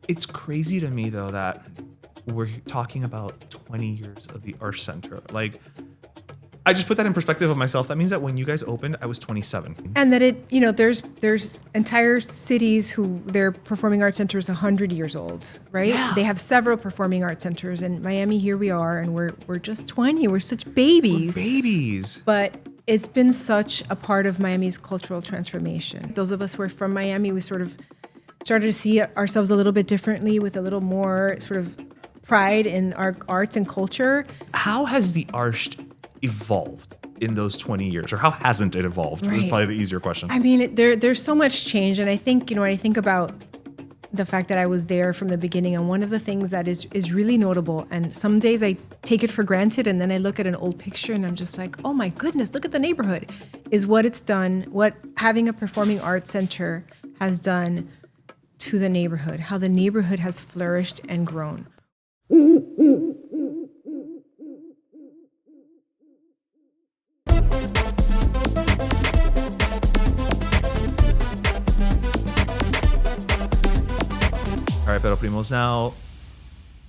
It's crazy to me though that we're talking about 20 years of the Arsht Center. Like, I just put that in perspective of myself. That means that when you guys opened, I was 27. And that there's entire cities who their performing arts center is 100 years old, right? Yeah. They have several performing arts centers. In Miami, here we are, and we're just 20. We're such babies. Babies. But it's been such a part of Miami's cultural transformation. Those of us who are from Miami, we sort of started to see ourselves a little bit differently, with a little more sort of pride in our arts and culture. How has the Arsht evolved in those 20 years? Or how hasn't it evolved? Right. Is probably the easier question. I mean, there's so much change. And I think, when I think about the fact that I was there from the beginning, and one of the things that is really notable, and some days I take it for granted, and then I look at an old picture and I'm just like, oh my goodness, look at the neighborhood, is what it's done, what having a performing arts center has done to the neighborhood, how the neighborhood has flourished and grown. All right, Pero Primos. Now,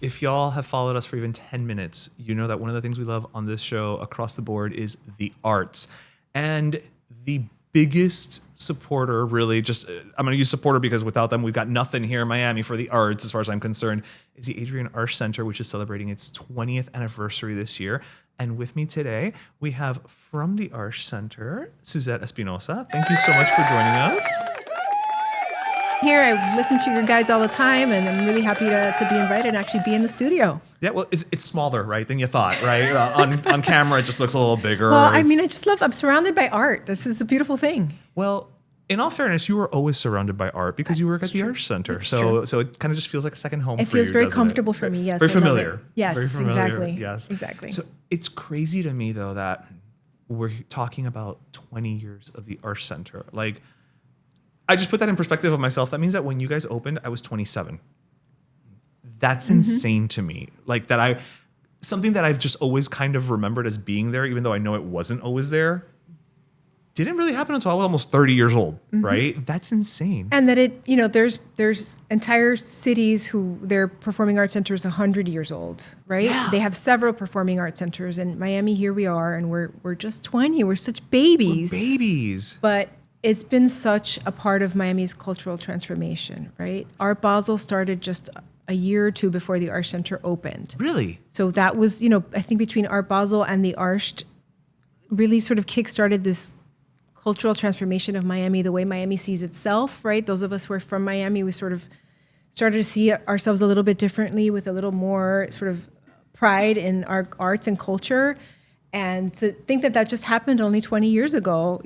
if y'all have followed us for even 10 minutes, you know that one of the things we love on this show across the board is the arts. And the biggest supporter, really, I'm going to use supporter because without them, we've got nothing here in Miami for the arts, as far as I'm concerned, is the Adrienne Arsht Center, which is celebrating its 20th anniversary this year. And with me today, we have from the Arsht Center, Suzette Espinosa. Thank you so much for joining us. Here, I listen to your guys all the time, and I'm really happy to be invited and actually be in the studio. Yeah, well, it's smaller, right, than you thought, right? On camera, it just looks a little bigger. Well, I mean, I'm surrounded by art. This is a beautiful thing. Well, in all fairness, you were always surrounded by art because you work at the true. Arsht Center. It's So true. it kind of just feels like a second home for you. It feels very doesn't comfortable it? for me, yes. Very I love familiar. it. Yes, Very familiar. exactly. Yes. Exactly. So it's crazy to me, though, that we're talking about 20 years of the Arsht Center. Like, I just put that in perspective of myself. That means that when you guys opened, I was 27. That's insane to me. Like, something that I've just always kind of remembered as being there, even though I know it wasn't always there, didn't really happen until I was almost 30 years old, right? That's insane. And that there's entire cities who their performing arts center is 100 years old, right? Yeah. They have several performing arts centers. In Miami, here we are, and we're just 20. We're such babies. Babies. But it's been such a part of Miami's cultural transformation, right? Art Basel started just a year or two before the Arsht Center opened. Really? So that was, I think between Art Basel and the Arsht really sort of kickstarted this cultural transformation of Miami, the way Miami sees itself, right? Those of us who are from Miami, we sort of started to see ourselves a little bit differently, with a little more sort of pride in our arts and culture. And to think that just happened only 20 years ago,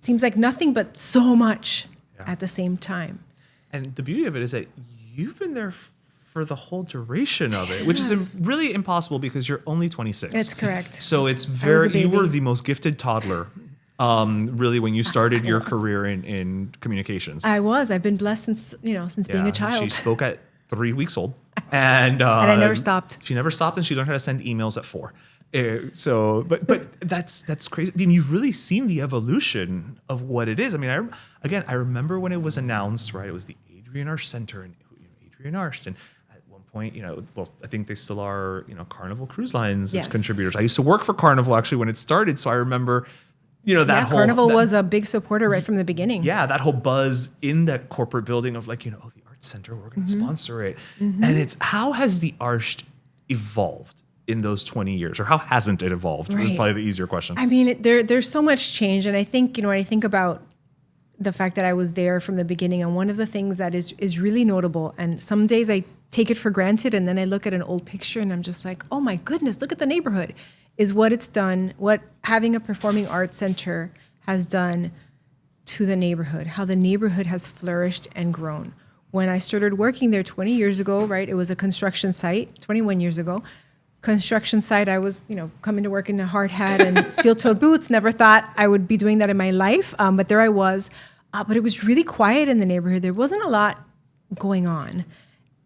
seems like nothing, but so much at the same time. And the beauty of it is that you've been there for the whole duration of it, which is really impossible because you're only 26. That's correct. So it's you were the most gifted toddler, really, when you started your career in communications. I've been blessed since being a child. She spoke at 3 weeks old. And I never stopped. She never stopped, and she learned how to send emails at 4. But that's crazy. I mean, you've really seen the evolution of what it is. I mean, I remember when it was announced, right? It was the Adrienne Arsht Center and Adrienne Arsht, and at one point, I think they still are, Carnival Cruise Lines as contributors. I used to work for Carnival actually when it started, so I remember, Carnival was a big supporter right from the beginning. Yeah, that whole buzz in that corporate building of like, the Arts Center, we're going to sponsor it, and it's how has the Arsht evolved in those 20 years, or how hasn't it evolved? Right. Is probably the easier question. I mean, there's so much change, and I think when I think about the fact that I was there from the beginning, and one of the things that is really notable, and some days I take it for granted, and then I look at an old picture and I'm just like, oh my goodness, look at the neighborhood, is what it's done, what having a performing arts center has done to the neighborhood, how the neighborhood has flourished and grown. When I started working there 20 years ago, right, it was a construction site, 21 years ago. Construction site, I was, coming to work in a hard hat and steel-toed boots. Never thought I would be doing that in my life, but there I was. But it was really quiet in the neighborhood. There wasn't a lot going on.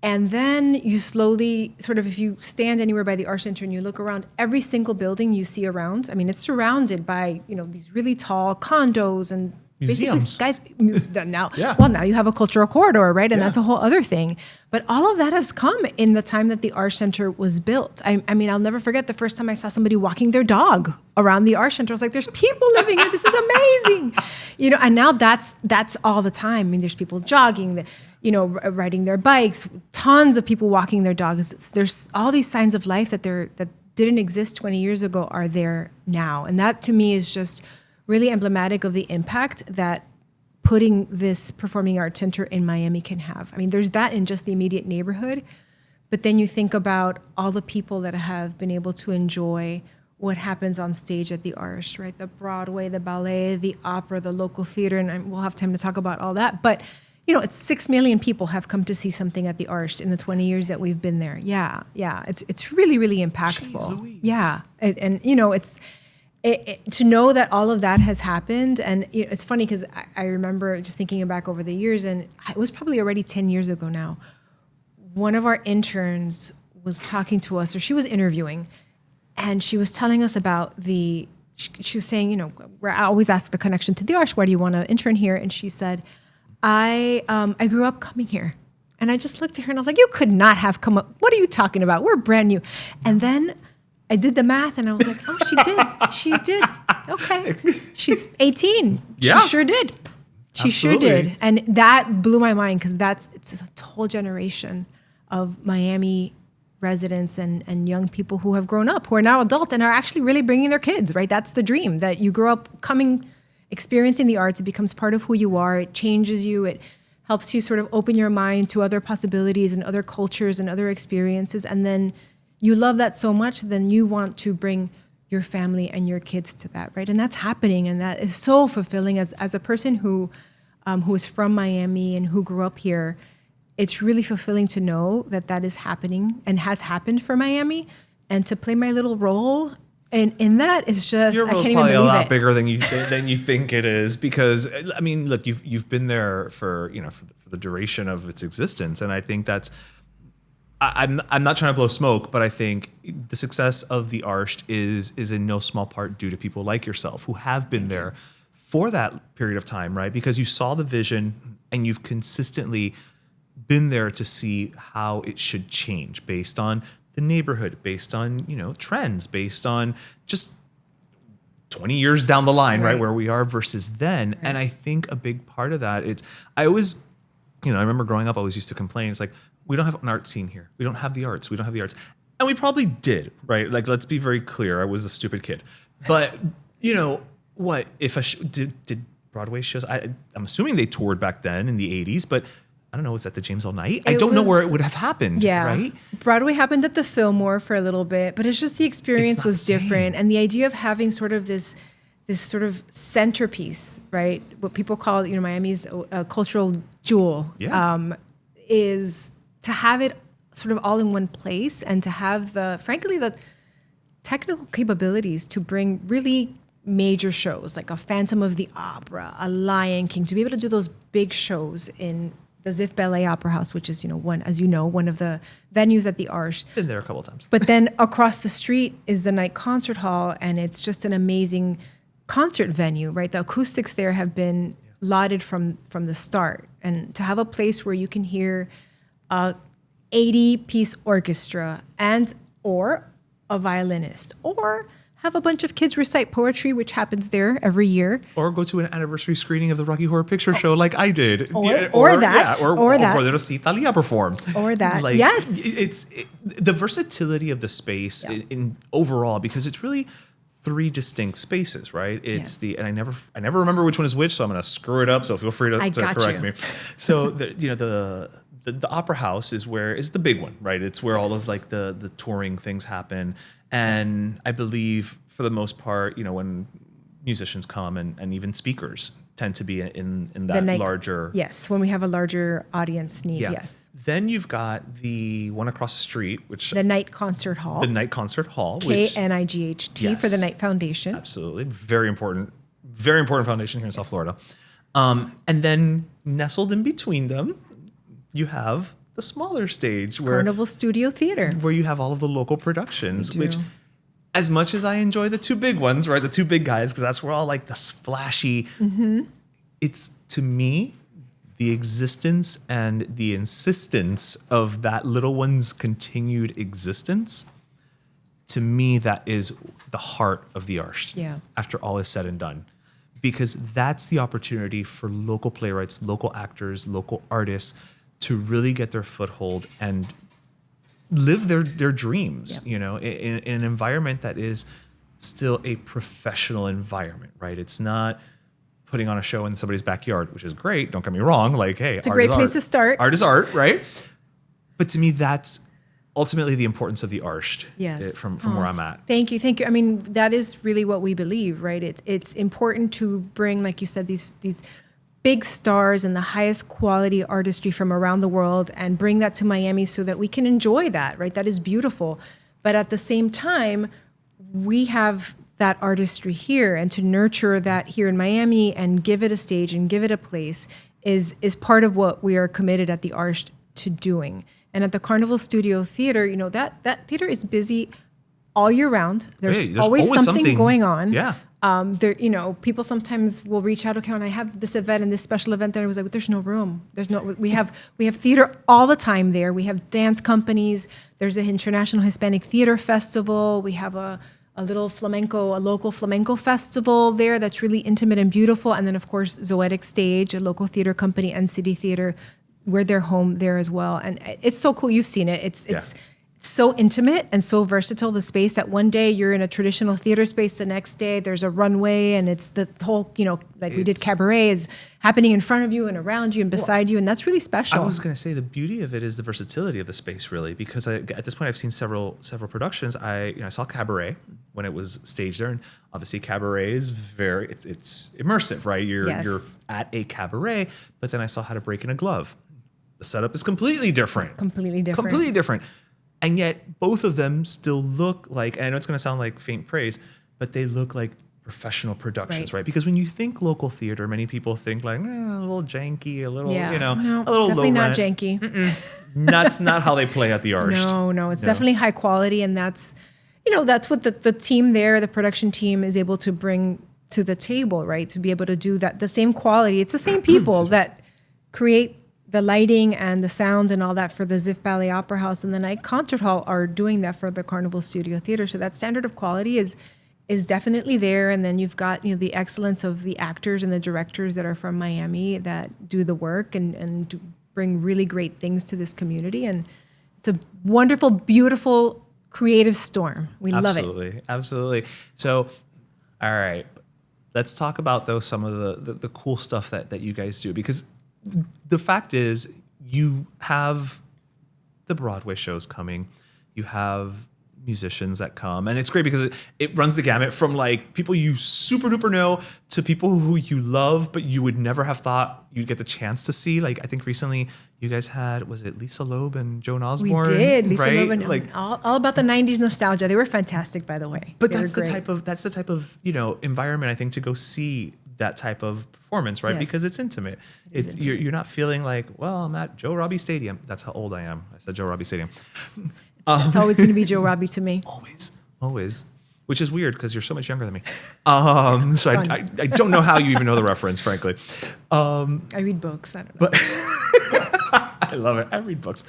And then you slowly, sort of, if you stand anywhere by the Arsht Center and you look around, every single building you see around, I mean, it's surrounded by, these really tall condos and Museums. Basically, guys, now, Yeah. well, now you have a cultural corridor, right? And that's a whole other thing. But all of that has come in the time that the Arsht Center was built. I mean, I'll never forget the first time I saw somebody walking their dog around the Arsht Center. I was like, there's people living here. This is amazing. And now that's all the time. I mean, there's people jogging, riding their bikes, tons of people walking their dogs. There's all these signs of life that didn't exist 20 years ago are there now. And that to me is just really emblematic of the impact that putting this performing arts center in Miami can have. I mean, there's that in just the immediate neighborhood, but then you think about all the people that have been able to enjoy what happens on stage at the Arsht, right? The Broadway, the ballet, the opera, the local theater, and we'll have time to talk about all that. But, it's 6 million people have come to see something at the Arsht in the 20 years that we've been there. Yeah. It's really, really impactful. Yeah. And it's... to know that all of that has happened, and it's funny because I remember just thinking back over the years, and it was probably already 10 years ago now. One of our interns was talking to us, or she was interviewing, and she was telling us about she was saying, I always ask the connection to the Arsht, why do you want to intern here? And she said, I grew up coming here. And I just looked at her and I was like, you could not have come up. What are you talking about? We're brand new. And then I did the math and I was like, oh, she did. She did. Okay. She's 18. Yeah. She sure did. She sure did. And that blew my mind because it's a whole generation of Miami residents and young people who have grown up, who are now adults and are actually really bringing their kids, right? That's the dream, that you grow up experiencing the arts. It becomes part of who you are. It changes you. It helps you sort of open your mind to other possibilities and other cultures and other experiences. And then you love that so much, then you want to bring your family and your kids to that, right? And that's happening, and that is so fulfilling. As a person who is from Miami and who grew up here, it's really fulfilling to know that is happening and has happened for Miami, and to play my little role. And in that is just, your I role's can't even probably believe a lot it. bigger than you think it is, because I mean, look, you've been there for the duration of its existence, and I think that's. I'm not trying to blow smoke, but I think the success of the Arsht is in no small part due to people like yourself who have been there for that period of time, right? Because you saw the vision and you've consistently been there to see how it should change based on the neighborhood, based on trends, based on just 20 years down the line, right, where we are versus then. Right. And I think a big part of that, I always, I remember growing up, I always used to complain. It's like, we don't have an art scene here. We don't have the arts. We don't have the arts. And we probably did, right? Like, let's be very clear. I was a stupid kid. But, what if did Broadway shows? I'm assuming they toured back then in the 80s, but I don't know, was that the James L. Knight? I don't know where it would have happened, right? Broadway happened at the Fillmore for a little bit, but it's just the experience was different. And the idea of having sort of this sort of centerpiece, right? What people call, Miami's cultural jewel, is to have it sort of all in one place, and to have the technical capabilities to bring really major shows like a Phantom of the Opera, a Lion King, to be able to do those big shows in the Ziff Ballet Opera House, which is, one of the venues at the Arsht. Been there a couple of times. But then across the street is the Night Concert Hall, and it's just an amazing concert venue, right? The acoustics there have been lauded from the start. And to have a place where you can hear a 80-piece orchestra or a violinist, or have a bunch of kids recite poetry, which happens there every year. Or go to an anniversary screening of the Rocky Horror Picture Show like I did. Or that. Or to see Thalia perform. Or that, yes. It's the versatility of the space in overall, because it's really 3 distinct spaces, right? It's and I never remember which one is which, so I'm going to screw it up, so feel free to correct me. So the Opera House is the big one, right? It's where all of like the touring things happen. And I believe for the most part, when musicians come and even speakers tend to be in that larger. Yes, when we have a larger audience need, yes. Then you've got the one across the street, which the Night Concert Hall. The Night Concert Hall. KNIGHT for the Knight Foundation. Absolutely. Very important foundation here in South Florida. And then nestled in between them, you have the smaller stage, Carnival Studio Theater, where you have all of the local productions, which, as much as I enjoy the 2 big ones, right, the 2 big guys, because that's where all like the splashy, it's, to me, the existence and the insistence of that little one's continued existence, to me, that is the heart of the Arsht. Yeah. After all is said and done. Because that's the opportunity for local playwrights, local actors, local artists to really get their foothold and live their dreams, Yeah. in an environment that is still a professional environment, right? It's not putting on a show in somebody's backyard, which is great. Don't get me wrong. Like, hey, It's a great place to start. Art is art, right? But to me, that's ultimately the importance of the Arsht. Yes. From where I'm at. Thank you. I mean, that is really what we believe, right? It's important to bring, like you said, these big stars and the highest quality artistry from around the world and bring that to Miami so that we can enjoy that, right? That is beautiful. But at the same time, we have that artistry here, and to nurture that here in Miami and give it a stage and give it a place is part of what we are committed at the Arsht to doing. And at the Carnival Studio Theater, that theater is busy all year round. There's always something going on. Yeah. People sometimes will reach out, okay, when I have this event and this special event, then it was like, there's no room. We have theater all the time there. We have dance companies. There's an International Hispanic Theater Festival. We have a local flamenco festival there that's really intimate and beautiful. And then, of course, Zoetic Stage, a local theater company, and City Theater, we're their home there as well. And it's so cool. You've seen it. It's so intimate and so versatile, the space, that one day you're in a traditional theater space, the next day there's a runway, and it's the whole, we did cabaret is happening in front of you and around you and beside you, and that's really special. I was going to say the beauty of it is the versatility of the space, really, because at this point I've seen several productions. I saw Cabaret when it was staged there, and obviously Cabaret is it's immersive, right? You're at a cabaret, but then I saw How to Break in a Glove. The setup is completely different. Completely different. And yet both of them still look like, and I know it's going to sound like faint praise, but they look like professional productions, right? Because when you think local theater, many people think like a little janky, a little, a little definitely low not rent. Janky. That's not how they play at the Arsht. No, it's definitely high quality, and that's what the team there, the production team, is able to bring to the table, right? To be able to do that, the same quality. It's the same people that create the lighting and the sound and all that for the Ziff Ballet Opera House and the Night Concert Hall are doing that for the Carnival Studio Theater. So that standard of quality is definitely there. And then you've got the excellence of the actors and the directors that are from Miami that do the work and bring really great things to this community. And it's a wonderful, beautiful, creative storm. We love it. Absolutely. So, all right, let's talk about some of the cool stuff that you guys do, because the fact is, you have the Broadway shows coming, you have musicians that come, and it's great because it runs the gamut from like people you super duper know to people who you love, but you would never have thought you'd get the chance to see. Like, I think recently you guys had, was it Lisa Loeb and Joan Osborne? We did. Lisa right? Loeb and like all about the 90s nostalgia. They were fantastic, by the way. But that's the type of environment, I think, to go see that type of performance, right? Yes. Because it's intimate. You're not feeling like, well, I'm at Joe Robbie Stadium. That's how old I am. I said Joe Robbie Stadium. It's always going to be Joe Robbie to me. Always. Which is weird because you're so much younger than me. So I don't know how you even know the reference, frankly. I read books. I don't know. But I love it. I read books.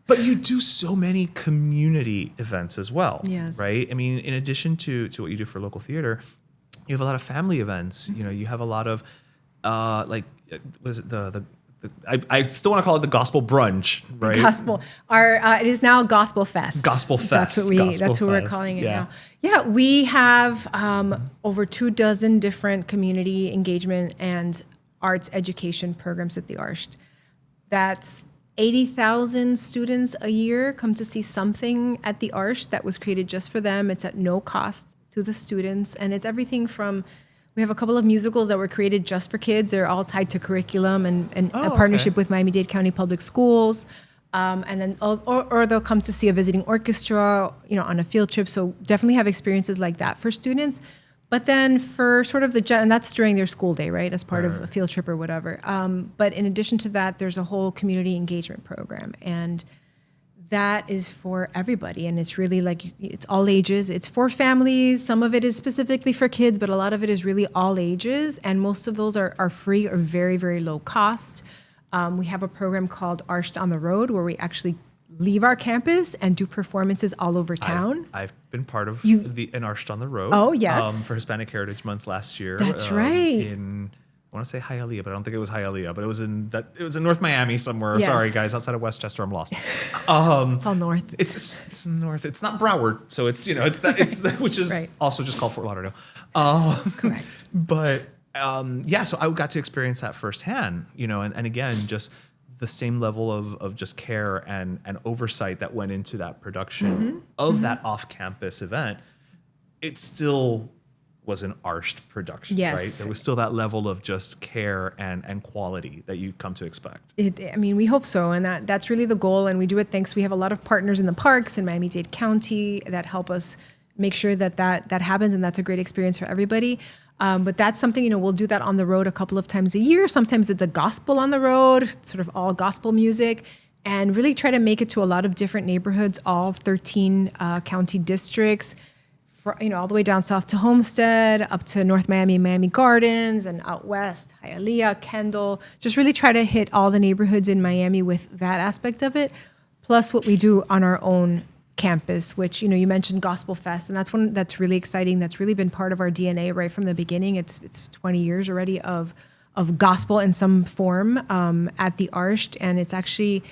But you do so many community events as well, yes. Right? I mean, in addition to what you do for local theater, you have a lot of family events. Mm-hmm. You have a lot of what is it, I still want to call it the Gospel Brunch, right? Gospel. It is now Gospel Fest. Gospel Fest. That's what we're calling it now. Yeah, we have over 24 different community engagement and arts education programs at the Arsht. That's 80,000 students a year come to see something at the Arsht that was created just for them. It's at no cost to the students, and it's everything from. We have a couple of musicals that were created just for kids. They're all tied to curriculum and a partnership with Miami-Dade County Public Schools. And then, or they'll come to see a visiting orchestra, on a field trip. So definitely have experiences like that for students. But then for sort of and that's during their school day, right? As part of a field trip or whatever. But in addition to that, there's a whole community engagement program. And that is for everybody. And it's really like, it's all ages. It's for families. Some of it is specifically for kids, but a lot of it is really all ages. And most of those are free or very, very low cost. We have a program called Arsht on the Road where we actually leave our campus and do performances all over town. I've been part of an Arsht on the Road. Oh, yes. For Hispanic Heritage Month last year. That's right. I want to say Hialeah, but I don't think it was Hialeah. But it was in North Miami somewhere. Yes. Sorry, guys, outside of Westchester, I'm lost. It's all north. It's north. It's not Broward, so it's which is Right. also just called Fort Lauderdale. Correct. But so I got to experience that firsthand. And again, just the same level of just care and oversight that went into that production of that off-campus event. It still was an Arsht production, Yes. right? There was still that level of just care and quality that you come to expect. We hope so. And that's really the goal. And we do it thanks. We have a lot of partners in the parks in Miami-Dade County that help us make sure that happens. And that's a great experience for everybody. But that's something, we'll do that on the road a couple of times a year. Sometimes it's a gospel on the road, sort of all gospel music, and really try to make it to a lot of different neighborhoods, all 13 county districts, all the way down south to Homestead, up to North Miami, Miami Gardens, and out west, Hialeah, Kendall. Just really try to hit all the neighborhoods in Miami with that aspect of it, plus what we do on our own campus, which, you mentioned Gospel Fest, and that's one that's really exciting. That's really been part of our DNA right from the beginning. It's 20 years already of gospel in some form at the Arsht, and it's actually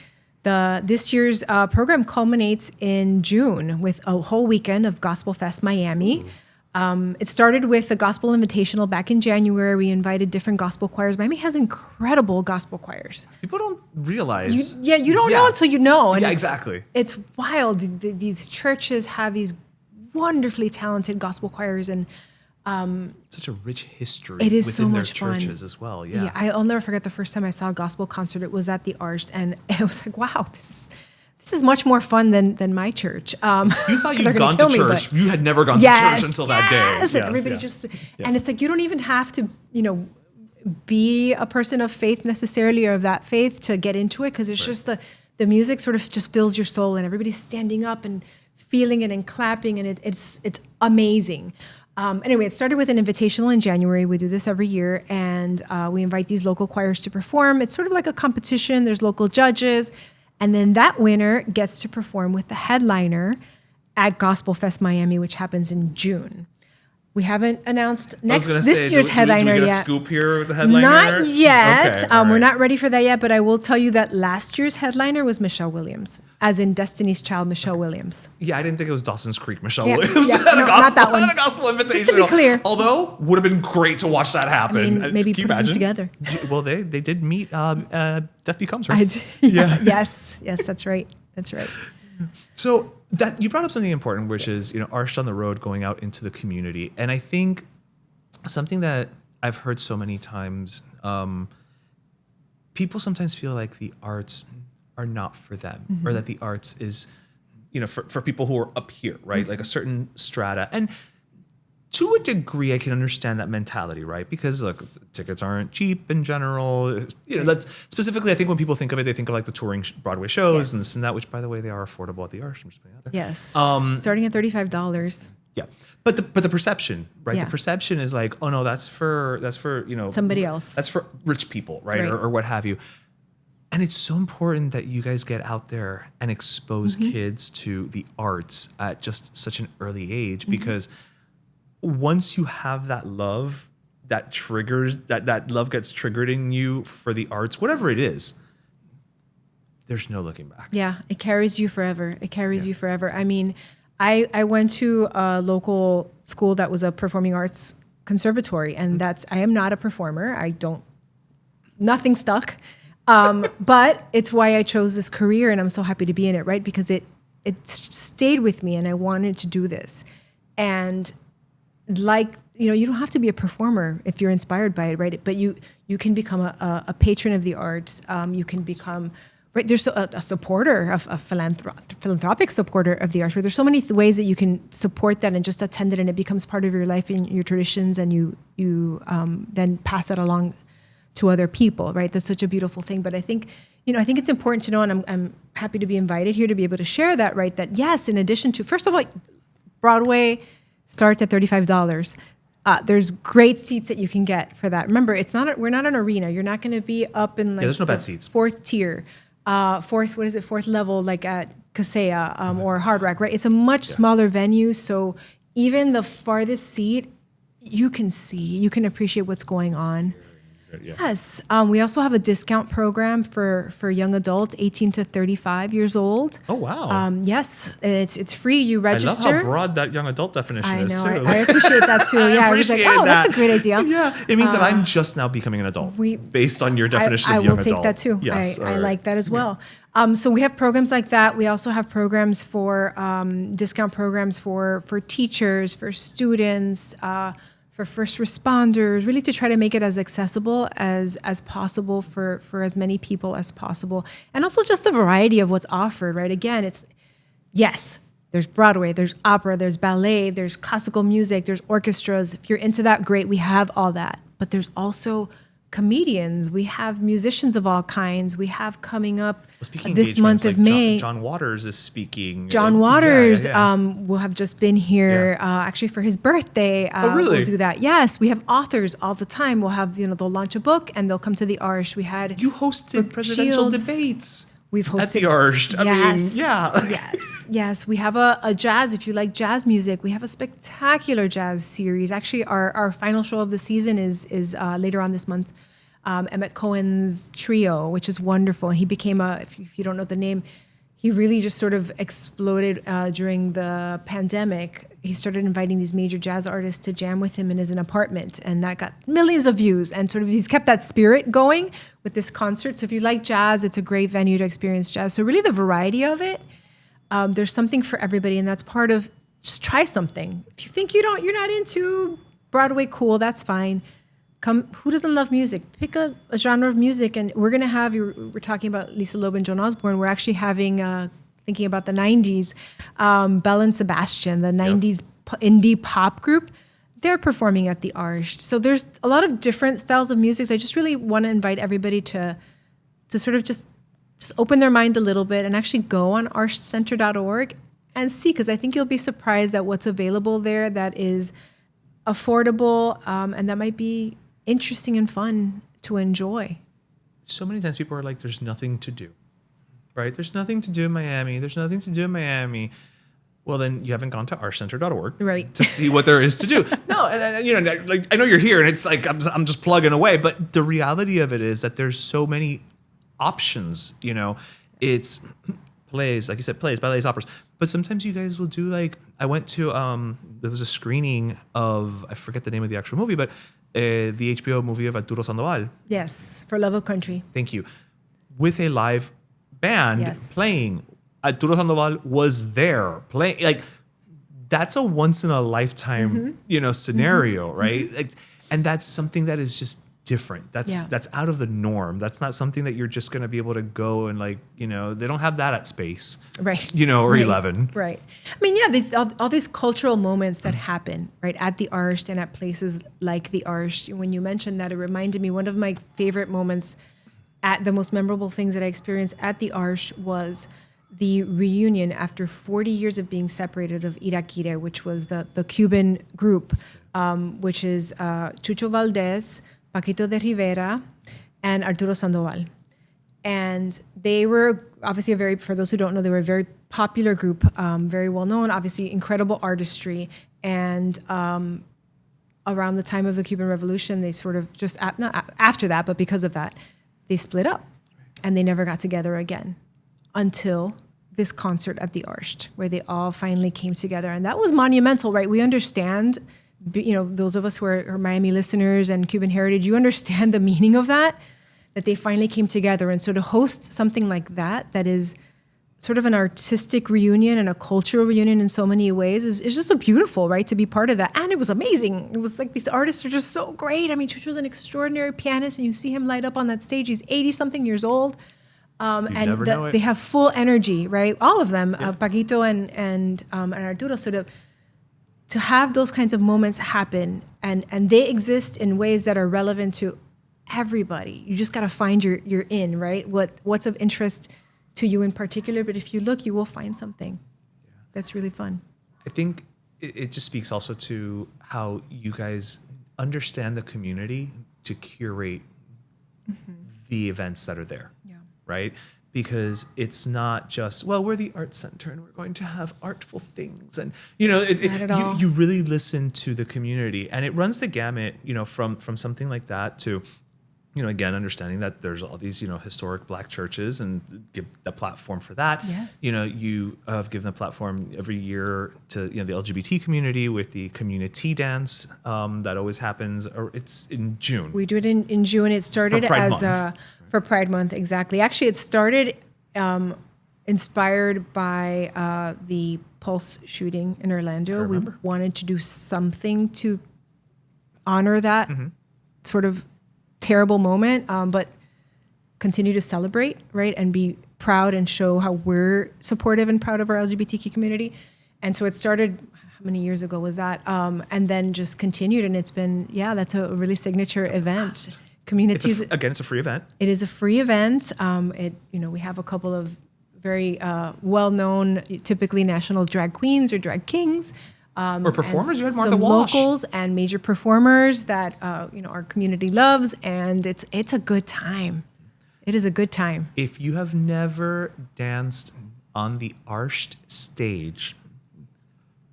this year's program culminates in June with a whole weekend of Gospel Fest Miami. It started with a gospel invitational back in January. We invited different gospel choirs. Miami has incredible gospel choirs. People don't realize. You don't know until you know. And exactly. It's wild. These churches have these wonderfully talented gospel choirs, and such a rich history. It is within so much their fun. Churches as well. Yeah. I'll never forget the first time I saw a gospel concert. It was at the Arsht, and it was like, wow, this is much more fun than my church. You thought you'd gone to church. You had never gone to church until that day. And everybody and it's like, you don't even have to, be a person of faith necessarily or of that faith to get into it, because it's just the music sort of just fills your soul, and everybody's standing up and feeling it and clapping, and it's amazing. Anyway, it started with an invitational in January. We do this every year, and we invite these local choirs to perform. It's sort of like a competition. There's local judges, and then that winner gets to perform with the headliner at Gospel Fest Miami, which happens in June. We haven't announced this year's headliner yet. Do we get a scoop here with the headliner? Not yet. Okay, We're not ready for that yet, but I will tell you that last year's headliner was Michelle Williams, as in Destiny's Child Michelle Williams. Yeah, I didn't think it was Dawson's Creek Michelle Williams. Yeah, no, not that one. Not a gospel invitation. Just to be clear. Although, would have been great to watch that happen. Maybe Can you put them imagine? together. Well, they did meet Death Becomes Her. Yes, that's right. That's right. So that you brought up something important, which is Arsht on the Road, going out into the community, and I think something that I've heard so many times, people sometimes feel like the arts are not for them, or that the arts is, for people who are up here, right? Like a certain strata. And to a degree, I can understand that mentality, right? Because look, tickets aren't cheap in general. That's specifically, I think when people think of it, they think of like the touring Broadway shows and this and that, which by the way, they are affordable at the Arsht. I'm just putting it out there. Yes. Starting at $35. Yeah. But the perception, right? Yeah. The perception is like, oh no, that's for Somebody else. That's for rich people, right? Or what have you. And it's so important that you guys get out there and expose kids to the arts at just such an early age, because once you have that love that triggers, that love gets triggered in you for the arts, whatever it is, there's no looking back. Yeah, it carries you forever. You forever. I mean, I went to a local school that was a performing arts conservatory, and I am not a performer. Nothing stuck. But it's why I chose this career, and I'm so happy to be in it, right? Because it stayed with me, and I wanted to do this. And you don't have to be a performer if you're inspired by it, right? But you can become a patron of the arts. You can become, right? There's a supporter, a philanthropic supporter of the arts. Right? There's so many ways that you can support that and just attend it, and it becomes part of your life and your traditions, and you then pass that along to other people, right? That's such a beautiful thing. But I think, I think it's important to know, and I'm happy to be invited here to be able to share that, right? That yes, in addition to, first of all, Broadway starts at $35. There's great seats that you can get for that. Remember, we're not an arena. You're not going to be up in like there's no bad seats. Fourth tier, fourth level, like at Kaseya or Hard Rock, right? It's a much smaller venue, so even the farthest seat, you can appreciate what's going on. Yeah. Yes. We also have a discount program for young adults, 18 to 35 years old. Oh, wow. Yes. And it's free. You register. I love how broad that young adult definition is, too. I appreciate that, too. Yeah, I was like, that's a great idea. Yeah. It means that I'm just now becoming an adult based on your definition of young adult. I will take that, too. Yes. I like that as well. So we have programs like that. We also have programs for discount programs for teachers, for students, for first responders, really to try to make it as accessible as possible for as many people as possible. And also just the variety of what's offered, right? Again, there's Broadway, there's opera, there's ballet, there's classical music, there's orchestras. If you're into that, great, we have all that. But there's also comedians, we have musicians of all kinds. We have coming up this month of May. John Waters is speaking. John Waters will have just been here actually for his birthday. Oh, really? We'll do that. Yes, we have authors all the time. We'll have, they'll launch a book and they'll come to the Arsht. You hosted presidential debates. We've hosted at the Arsht. Yes. We have a jazz. If you like jazz music, we have a spectacular jazz series. Actually, our final show of the season is later on this month. Emmett Cohen's trio, which is wonderful. He became if you don't know the name, he really just sort of exploded during the pandemic. He started inviting these major jazz artists to jam with him in his apartment, and that got millions of views. And sort of he's kept that spirit going with this concert. So if you like jazz, it's a great venue to experience jazz. So really the variety of it, there's something for everybody, and that's part of just try something. If you think you're not into Broadway, cool, that's fine. Come, who doesn't love music? Pick a genre of music, and we're going to have, we're talking about Lisa Loeb and Joan Osborne, we're actually having, thinking about the 90s, Belle and Sebastian, the 90s indie pop group, they're performing at the Arsht. So there's a lot of different styles of music. So I just really want to invite everybody to sort of just open their mind a little bit and actually go on arshtcenter.org and see, because I think you'll be surprised at what's available there that is affordable and that might be interesting and fun to enjoy. So many times people are like, there's nothing to do, right? There's nothing to do in Miami. Well, then you haven't gone to arshtcenter.org right. to see what there is to do. No, and like I know you're here, and it's like I'm just plugging away. But the reality of it is that there's so many options. It's plays, like you said, plays, ballets, operas. But sometimes you guys will do like I went to there was a screening of, I forget the name of the actual movie, but the HBO movie of Arturo Sandoval. Yes, For Love of Country. Thank you. With a live band playing. Arturo Sandoval was there playing. Like, that's a once in a lifetime, scenario, right? Mm-hmm. Like, and that's something that is just different. That's out of the norm. That's not something that you're just going to be able to go and they don't have that at Space, right? Or 11, right? I mean, these all these cultural moments that happen right at the Arsht and at places like the Arsht. When you mentioned that, it reminded me one of my favorite moments, at the most memorable things that I experienced at the Arsht was the reunion after 40 years of being separated of Iraquire, which was the Cuban group, which is Chucho Valdés, Paquito de Rivera, and Arturo Sandoval. And they were obviously for those who don't know, they were a very popular group, very well known, obviously incredible artistry. And around the time of the Cuban Revolution, they sort of not after that, but because of that, they split up and they never got together again until this concert at the Arsht, where they all finally came together. And that was monumental, right? We understand, those of us who are Miami listeners and Cuban heritage, you understand the meaning of that they finally came together. And so to host something like that is sort of an artistic reunion and a cultural reunion in so many ways is just so beautiful, right? To be part of that. And it was amazing. It was like these artists are just so great. I mean, Chucho's an extraordinary pianist, and you see him light up on that stage. He's 80-something years old. And they have full energy, right? All of them, Paquito and Arturo, sort of to have those kinds of moments happen, and they exist in ways that are relevant to everybody. You just got to find your in, right? What's of interest to you in particular. But if you look, you will find something that's really fun. I think it just speaks also to how you guys understand the community to curate the events that are there, right? Because it's not just, well, we're the art center and we're going to have artful things. And, you really listen to the community, and it runs the gamut, from something like that to, again, understanding that there's all these, historic Black churches, and give the platform for that. Yes. You have given the platform every year to, the LGBT community with the community dance that always happens, or it's in June. We do it in June. It started for Pride Month, exactly. Actually, it started inspired by the Pulse shooting in Orlando. We wanted to do something to honor that sort of terrible moment, but continue to celebrate, right? And be proud and show how we're supportive and proud of our LGBTQ community. And so it started, how many years ago was that? And then just continued, and it's been, that's a really signature event. Communities. It's a free event. It is a free event. We have a couple of very well-known, typically national drag queens or drag kings. Or performers. You had Martha some Walsh. Locals and major performers that our community loves, and it's a good time. It is a good time. If you have never danced on the Arsht stage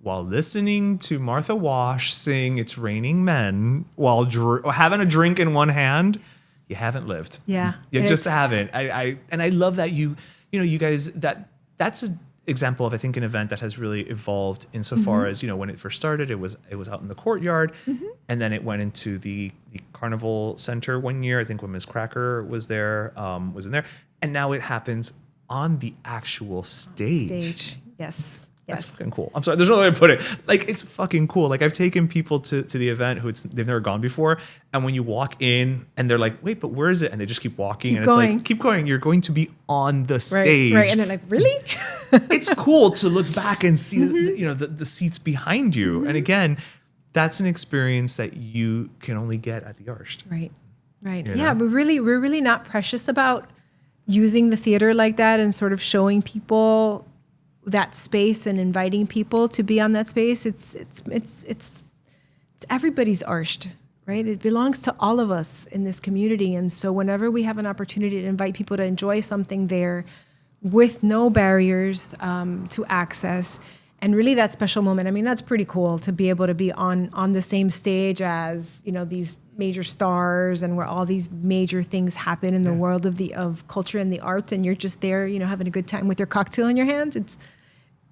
while listening to Martha Walsh sing "It's Raining Men" while having a drink in one hand, you haven't lived. Yeah, you just haven't. I love that you guys, that's an example of, I think, an event that has really evolved insofar as, when it first started, it was out in the courtyard, and then it went into the Carnival Center one year. I think when Ms. Cracker was there, was in there, and now it happens on the actual stage. Yes. That's fucking cool. I'm sorry, there's no way to put it. Like, it's fucking cool. Like, I've taken people to the event they've never gone before, and when you walk in and they're like, wait, but where is it? And they just keep walking, it's like, keep going. You're going to be on the stage. Right. And they're like, really? It's cool to look back and see, the seats behind you. And again, that's an experience that you can only get at the Arsht. Right. Yeah, we're really not precious about using the theater like that and sort of showing people that space and inviting people to be on that space. It's everybody's Arsht, right? It belongs to all of us in this community. And so whenever we have an opportunity to invite people to enjoy something there with no barriers to access, and really that special moment, I mean, that's pretty cool to be able to be on the same stage as, these major stars, and where all these major things happen in the world of culture and the arts, and you're just there, having a good time with your cocktail in your hands.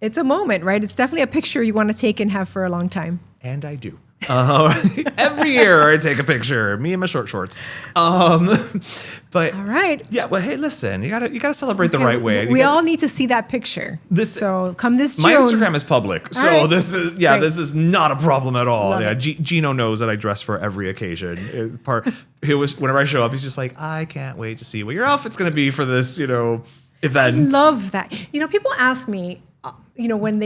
It's a moment, right? It's definitely a picture you want to take and have for a long time. And I do. Every year I take a picture, me and my short shorts. But all right. Yeah. Well, hey, listen, you gotta celebrate the right way. We all need to see that picture. So come this June. My Instagram is public, so right. This is not a problem at all. Gino knows that I dress for every occasion. Whenever I show up, he's just like, I can't wait to see what your outfit's gonna be for this, event. I love that. People ask me, when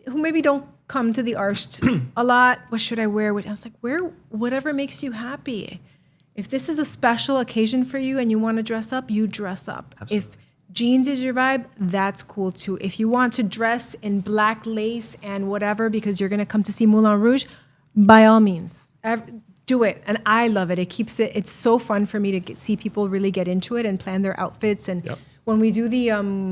who maybe don't come to the Arsht a lot, what should I wear? I was like, wear whatever makes you happy. If this is a special occasion for you and you want to dress up, you dress up. Absolutely. If jeans is your vibe, that's cool too. If you want to dress in black lace and whatever because you're going to come to see Moulin Rouge, by all means, do it. And I love it. It's so fun for me to see people really get into it and plan their outfits. And when we do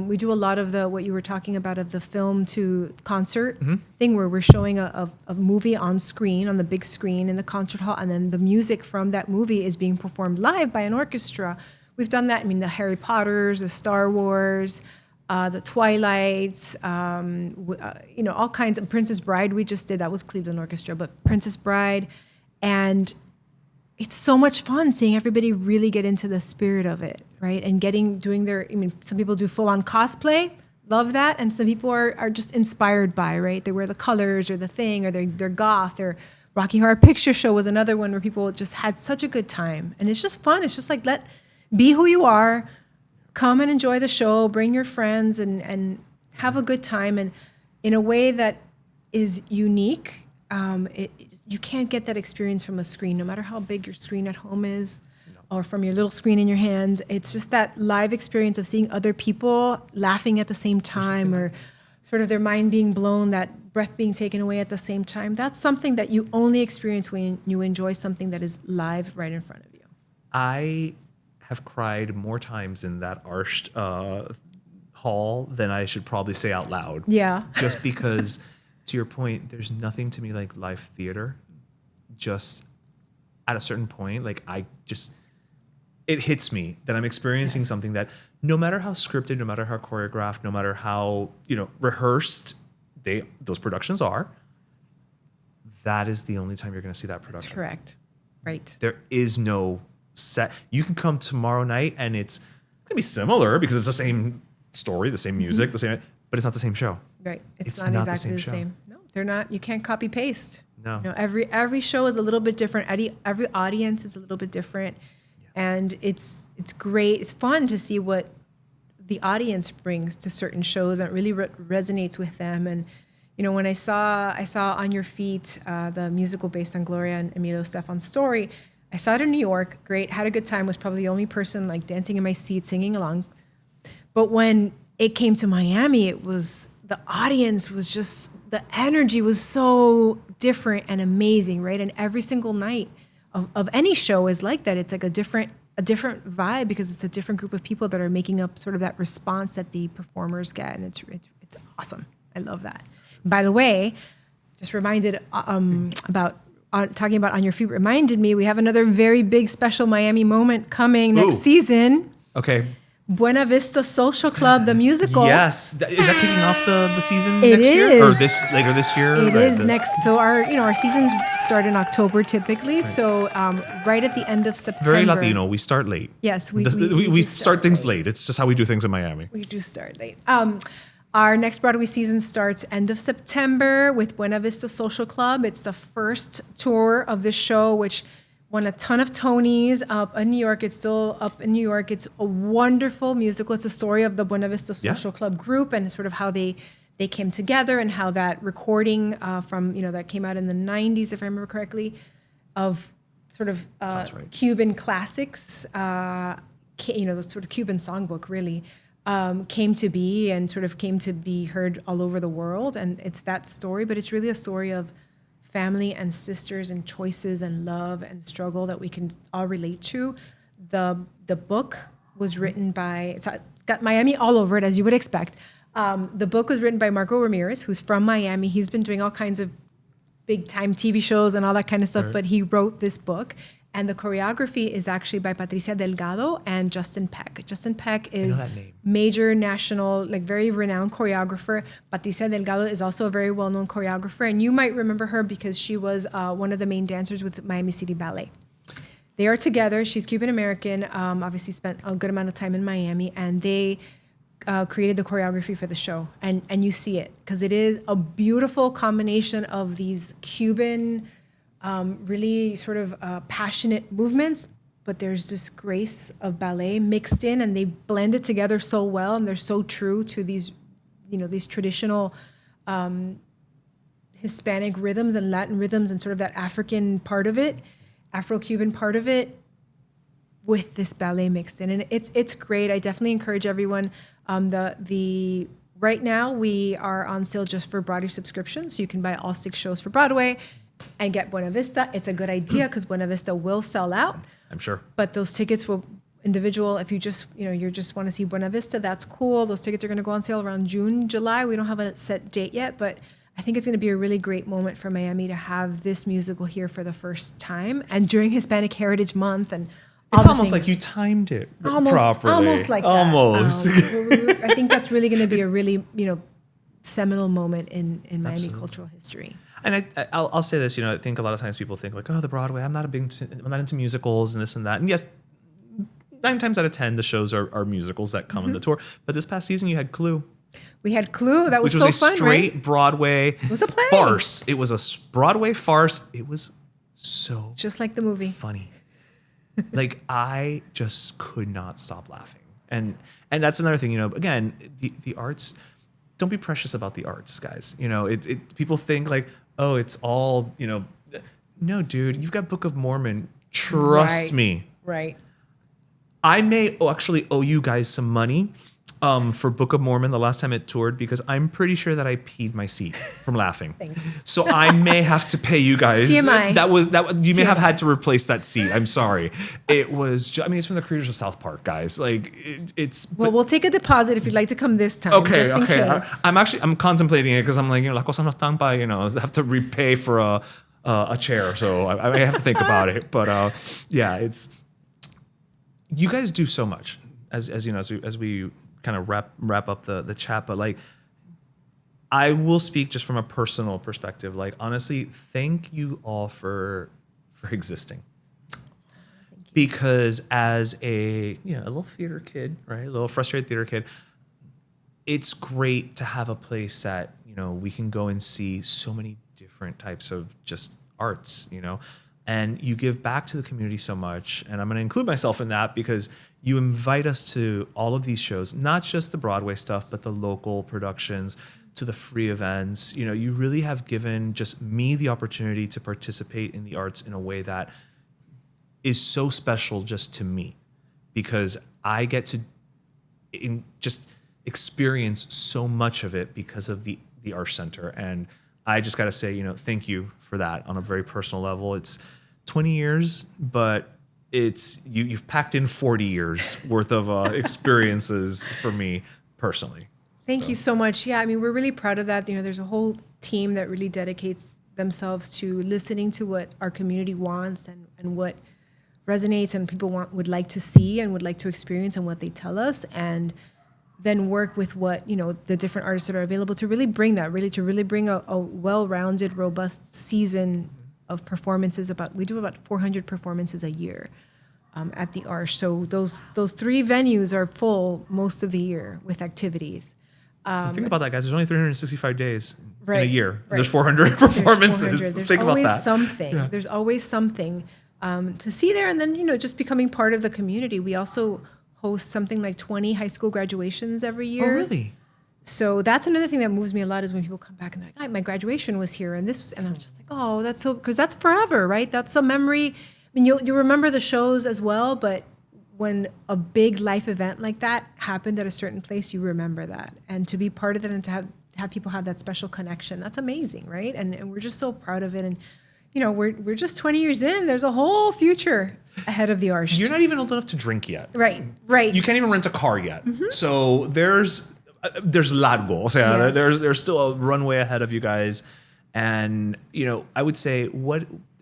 we do a lot of what you were talking about, of the film to concert thing, where we're showing a movie on screen, on the big screen in the concert hall, and then the music from that movie is being performed live by an orchestra. We've done that. I mean, the Harry Potters, the Star Wars, the Twilights, all kinds of Princess Bride. We just did, that was Cleveland Orchestra, but Princess Bride. And it's so much fun seeing everybody really get into the spirit of it, right? And some people do full on cosplay, love that. And some people are just inspired by, right? They wear the colors or the thing, or they're goth, or Rocky Horror Picture Show was another one where people just had such a good time. And it's just fun. It's just like, be who you are, come and enjoy the show, bring your friends and have a good time. And in a way that is unique, you can't get that experience from a screen, no matter how big your screen at home is. or from your little screen in your hand. It's just that live experience of seeing other people laughing at the same time, or sort of their mind being blown, that breath being taken away at the same time. That's something that you only experience when you enjoy something that is live right in front of you. I have cried more times in that Arsht hall than I should probably say out loud. Yeah. Just because, to your point, there's nothing to me like live theater. Just at a certain point, like it hits me that I'm experiencing something that no matter how scripted, no matter how choreographed, no matter how, rehearsed those productions are, that is the only time you're going to see that production. That's correct. Right. There is no set. You can come tomorrow night and it's going to be similar because it's the same story, the same music, the same, but it's not the same show. Right. It's not exactly the same. No, they're not. You can't copy paste. No. Every show is a little bit different. Every audience is a little bit different. And it's great. It's fun to see what the audience brings to certain shows that really resonates with them. And when I saw On Your Feet, the musical based on Gloria and Emilio Estefan's story, I saw it in New York. Great, had a good time. Was probably the only person like dancing in my seat, singing along. But when it came to Miami, it was the audience was just the energy was so different and amazing, right? And every single night of any show is like that. It's like a different vibe because it's a different group of people that are making up sort of that response that the performers get, and it's awesome. I love that. By the way, just reminded about talking about On Your Feet reminded me we have another very big special Miami moment coming next season. Okay. Buena Vista Social Club, the musical. Yes, is that kicking off the season it next is. year or later this year? It is next. So our seasons start in October typically. Right. So right at the end of September. Very Latino. We start late. Yes, we start things late. It's just how we do things in Miami. We do start late. Our next Broadway season starts end of September with Buena Vista Social Club. It's the first tour of the show, which won a ton of Tonys up in New York. It's still up in New York. It's a wonderful musical. It's a story of the Buena Vista Social Club group and sort of how they came together and how that recording from, that came out in the 90s, if I remember correctly, of sort of right. Cuban classics, the sort of Cuban songbook really, came to be and sort of came to be heard all over the world. And it's that story, but it's really a story of family and sisters and choices and love and struggle that we can all relate to. The book was written by, it's got Miami all over it, as you would expect. The book was written by Marco Ramirez, who's from Miami. He's been doing all kinds of big time TV shows and all that kind of stuff, but he wrote this book. And the choreography is actually by Patricia Delgado and Justin Peck. Justin Peck is major national, very renowned choreographer. Patricia Delgado is also a very well-known choreographer. And you might remember her because she was one of the main dancers with Miami City Ballet. They are together. She's Cuban-American, obviously spent a good amount of time in Miami. And they created the choreography for the show. And you see it because it is a beautiful combination of these Cuban really sort of passionate movements, but there's this grace of ballet mixed in, and they blend it together so well, and they're so true to these, these traditional Hispanic rhythms and Latin rhythms and sort of that African part of it, Afro-Cuban part of it, with this ballet mixed in, and it's great. I definitely encourage everyone. Right now we are on sale just for Broadway subscriptions, so you can buy all 6 shows for Broadway and get Buena Vista. It's a good idea because Buena Vista will sell out. I'm sure. But those tickets will individual. If you just want to see Buena Vista, that's cool. Those tickets are going to go on sale around June, July. We don't have a set date yet, but I think it's going to be a really great moment for Miami to have this musical here for the first time and during Hispanic Heritage Month. And it's almost like you timed it properly. Almost like almost. That. I think that's really going to be a really seminal moment in Miami cultural history. And I'll say this, I think a lot of times people think like, oh, the Broadway, I'm not into musicals and this and that. And yes, 9 times out of 10, the shows are musicals that come in the tour. But this past season, you had Clue. We had Clue. That was so fun, right? Which was a straight Broadway it was a play. Farce. It was a Broadway farce. It was so just like the movie. Funny. I just could not stop laughing. And that's another thing, again, the arts, don't be precious about the arts, guys. People think like, oh, it's all, no, dude, you've got Book of Mormon. Trust me. Right. I may actually owe you guys some money for Book of Mormon the last time it toured, because I'm pretty sure that I peed my seat from laughing. So I may have to pay you guys. TMI. You may have had to replace that seat. I'm sorry. It was. It's from the creators of South Park, guys. Like it's. Well, we'll take a deposit if you'd like to come this time. Okay. Just in case. I'm contemplating it because I'm like, la cosa no tan pa, I have to repay for a chair, so I may have to think about it. But yeah, it's. You guys do so much as you know, as we kind of wrap up the chat, but like I will speak just from a personal perspective. Like honestly, thank you all for existing. Because as a little theater kid, right, a little frustrated theater kid, it's great to have a place that we can go and see so many different types of just arts, and you give back to the community so much. And I'm going to include myself in that because you invite us to all of these shows, not just the Broadway stuff, but the local productions, to the free events. You really have given just me the opportunity to participate in the arts in a way that is so special just to me, because I get to just experience so much of it because of the Arsht Center. And I just got to say, thank you for that on a very personal level. It's 20 years, but it's you've packed in 40 years worth of experiences for me personally. Thank you so much. Yeah, we're really proud of that. There's a whole team that really dedicates themselves to listening to what our community wants and what resonates and people would like to see and would like to experience and what they tell us, and then work with what the different artists that are available to really bring that, to really bring a well-rounded, robust season of performances. We do about 400 performances a year at the Arsht. So those three venues are full most of the year with activities. Think about that, guys. There's only 365 days in a Right, year. right. There's 400 performances. There's Think about always that. something. Yeah. There's always something to see there. And then, just becoming part of the community. We also host something like 20 high school graduations every year. Oh, really? So that's another thing that moves me a lot, is when people come back and they're like, my graduation was here, and I'm just like, oh, that's so, because that's forever, right? That's a memory. You'll remember the shows as well, but when a big life event like that happened at a certain place, you remember that. And to be part of it and to have people have that special connection, that's amazing, right? And we're just so proud of it. And we're just 20 years in. There's a whole future ahead of the Arsht. You're not even old enough to drink yet. Right. You can't even rent a car yet. Mm-hmm. So there's largo. O sea, Yes. there's still a runway ahead of you guys. And, I would say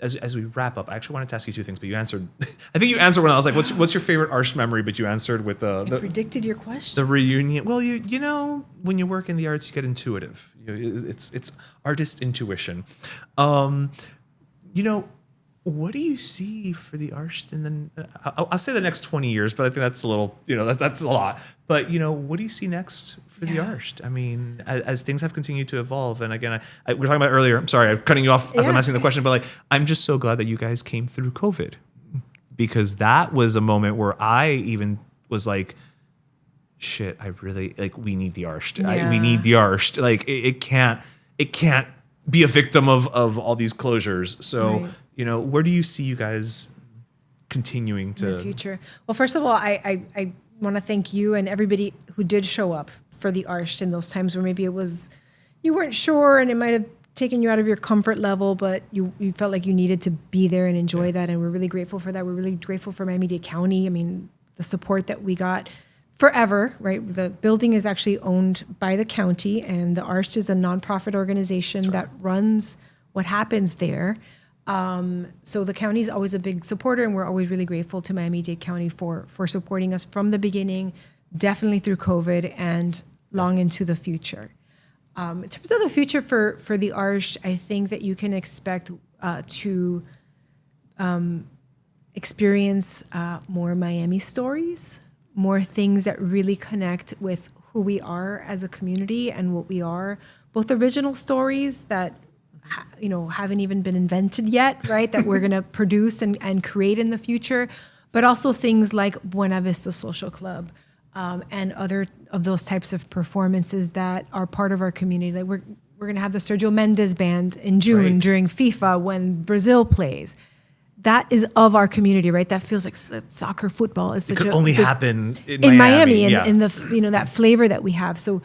as we wrap up, I actually wanted to ask you two things, but you answered. I think you answered when I was like, what's your favorite Arsht memory? But you answered with I predicted your question. the reunion. Well, when you work in the arts, you get intuitive. It's artist intuition. What do you see for the Arsht? And then I'll say the next 20 years, but I think that's a little, that's a lot. But, what do you see next for the Arsht? As things have continued to evolve. And again, we were talking about earlier, I'm sorry, I'm cutting you off as I'm asking the question, but I'm just so glad that you guys came through COVID, because that was a moment where I even was like, shit, I really, we need the Arsht. Yeah. We need the Arsht. It can't be a victim of all these closures. So, Right. Where do you see you guys continuing to... in the future? Well, first of all, I want to thank you and everybody who did show up for the Arsht in those times where maybe you weren't sure and it might have taken you out of your comfort level, but you felt like you needed to be there and enjoy that. And we're really grateful for that. We're really grateful for Miami-Dade County. The support that we got forever, right? The building is actually owned by the county, and the Arsht is a nonprofit organization that runs what happens there. So the county is always a big supporter, and we're always really grateful to Miami-Dade County for supporting us from the beginning, definitely through COVID and long into the future. In terms of the future for the Arsht, I think that you can expect to experience more Miami stories, more things that really connect with who we are as a community and what we are, both original stories that haven't even been invented yet, right? That we're going to produce and create in the future, but also things like Buena Vista Social Club and other of those types of performances that are part of our community. Like we're going to have the Sergio Mendes Band in June during FIFA when Brazil plays. that is of our community, right? That feels like soccer, football is such It could only happen in Miami yeah. in the that flavor that we have. So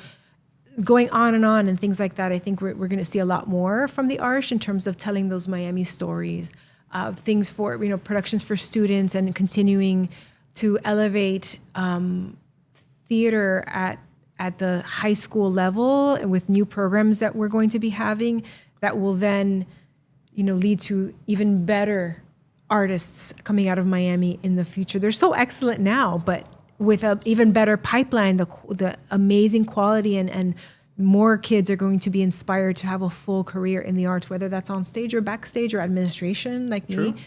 going on and things like that, I think we're going to see a lot more from the Arsht in terms of telling those Miami stories, things for productions for students, and continuing to elevate theater at the high school level, and with new programs that we're going to be having that will then lead to even better artists coming out of Miami in the future. They're so excellent now, but with an even better pipeline, the amazing quality, and more kids are going to be inspired to have a full career in the arts, whether that's on stage or backstage or administration like True. me,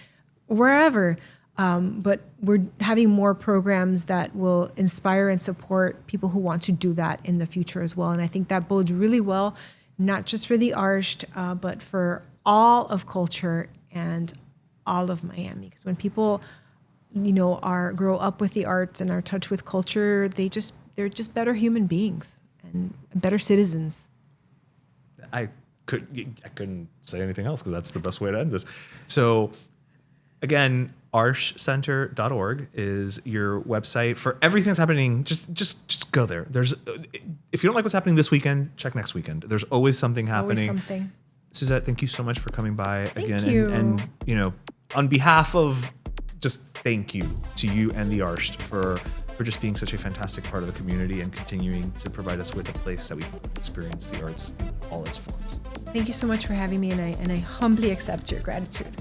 wherever. But we're having more programs that will inspire and support people who want to do that in the future as well. And I think that bodes really well, not just for the Arsht, but for all of culture and all of Miami. Because when people, grow up with the arts and are in touch with culture, they're just better human beings and better citizens. I couldn't say anything else, because that's the best way to end this. So again, arshcenter.org is your website for everything that's happening. Just go there. If you don't like what's happening this weekend, check next weekend. There's always something happening. Always something. Suzette, thank you so much for coming by again. Thank you. And on behalf of, just thank you to you and the Arsht for just being such a fantastic part of the community and continuing to provide us with a place that we can experience the arts in all its forms. Thank you so much for having me, and I humbly accept your gratitude.